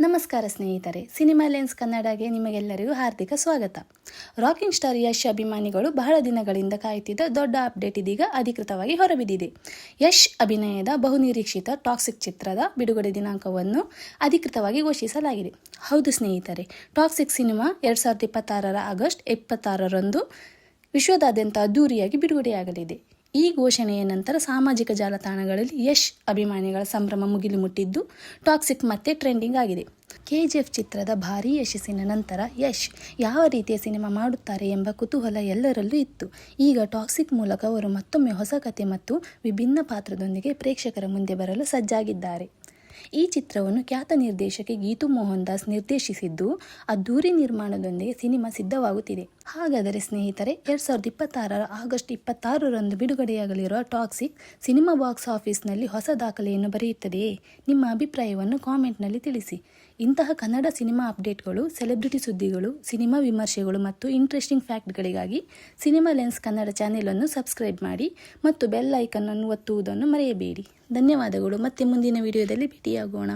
ನಮಸ್ಕಾರ ಸ್ನೇಹಿತರೆ, cinema lens ಕನ್ನಡಗೆ ನಿಮಗೆಲ್ಲರಿಗೂ ಹಾರ್ದಿಕ ಸ್ವಾಗತ. ರಾಕಿಂಗ್ ಸ್ಟಾರ್ ಯಶ್ ಅಭಿಮಾನಿಗಳು ಬಹಳ ದಿನಗಳಿಂದ ಕಾಯುತ್ತಿದ್ದ ದೊಡ್ಡ ಅಪ್ಡೇಟ್ ಇದೀಗ ಅಧಿಕೃತವಾಗಿ ಹೊರಬಿದ್ದಿದೆ. ಯಶ್ ಅಭಿನಯದ ಬಹುನಿರೀಕ್ಷಿತ ಟಾಕ್ಸಿಕ್ ಚಿತ್ರದ ಬಿಡುಗಡೆ ದಿನಾಂಕವನ್ನು ಅಧಿಕೃತವಾಗಿ ಘೋಷಿಸಲಾಗಿದೆ. ಹೌದು ಸ್ನೇಹಿತರೆ, ಟಾಕ್ಸಿಕ್ ಸಿನಿಮಾ 2026 ಆಗಸ್ಟ್ 26ರಂದು ವಿಶ್ವದಾದ್ಯಂತ ಅದ್ದೂರಿಯಾಗಿ ಬಿಡುಗಡೆಯಾಗಲಿದೆ. ಈ ಘೋಷಣೆಯ ನಂತರ ಸಾಮಾಜಿಕ ಜಾಲತಾಣಗಳಲ್ಲಿ ಯಶ್ ಅಭಿಮಾನಿಗಳ ಸಂಭ್ರಮ ಮುಗಿಲು ಮುಟ್ಟಿದ್ದು ಟಾಕ್ಸಿಕ್ ಮತ್ತೆ ಟ್ರೆಂಡಿಂಗ್ ಆಗಿದೆ. KGF ಚಿತ್ರದ ಭಾರೀ ಯಶಸ್ಸಿನ ನಂತರ ಯಶ್ ಯಾವ ರೀತಿಯ ಸಿನಿಮಾ ಮಾಡುತ್ತಾರೆ ಎಂಬ ಕುತೂಹಲ ಎಲ್ಲರಲ್ಲೂ ಇತ್ತು. ಈಗ ಟಾಕ್ಸಿಕ್ ಮೂಲಕ ಅವರು ಮತ್ತೊಮ್ಮೆ ಹೊಸ ಕಥೆ ಮತ್ತು ವಿಭಿನ್ನ ಪಾತ್ರದೊಂದಿಗೆ ಪ್ರೇಕ್ಷಕರ ಮುಂದೆ ಬರಲು ಸಜ್ಜಾಗಿದ್ದಾರೆ. ಈ ಚಿತ್ರವನ್ನು ಖ್ಯಾತ ನಿರ್ದೇಶಕಿ ಗೀತು ಮೋಹನ್ ದಾಸ್ ನಿರ್ದೇಶಿಸಿದ್ದು ಅದ್ದೂರಿ ನಿರ್ಮಾಣದೊಂದಿಗೆ ಸಿನಿಮಾ ಸಿದ್ಧವಾಗುತ್ತಿದೆ. ಹಾಗಾದರೆ ಸ್ನೇಹಿತರೆ, 2026 ಆಗಸ್ಟ್ 26ರಂದು ಬಿಡುಗಡೆಯಾಗಲಿರುವ ಟಾಕ್ಸಿಕ್ ಸಿನಿಮಾ ಬಾಕ್ಸ್ ಆಫೀಸ್ನಲ್ಲಿ ಹೊಸ ದಾಖಲೆಯನ್ನು ಬರೆಯುತ್ತದೆಯೇ? ನಿಮ್ಮ ಅಭಿಪ್ರಾಯವನ್ನು ಕಾಮೆಂಟ್ನಲ್ಲಿ ತಿಳಿಸಿ. ಇಂತಹ ಕನ್ನಡ ಸಿನಿಮಾ ಅಪ್ಡೇಟ್ಗಳು, ಸೆಲೆಬ್ರಿಟಿ ಸುದ್ದಿಗಳು, ಸಿನಿಮಾ ವಿಮರ್ಶೆಗಳು ಮತ್ತು ಇಂಟ್ರೆಸ್ಟಿಂಗ್ ಫ್ಯಾಕ್ಟ್ಗಳಿಗಾಗಿ ಸಿನಿಮಾ ಲೆನ್ಸ್ ಕನ್ನಡ ಚಾನೆಲನ್ನು ಸಬ್ಸ್ಕ್ರೈಬ್ ಮಾಡಿ ಮತ್ತು ಬೆಲ್ ಐಕನ್ ಅನ್ನು ಒತ್ತುವುದನ್ನು ಮರೆಯಬೇಡಿ. ಧನ್ಯವಾದಗಳು. ಮತ್ತೆ ಮುಂದಿನ ವಿಡಿಯೋದಲ್ಲಿ ಭೇಟಿಯಾಗೋಣ.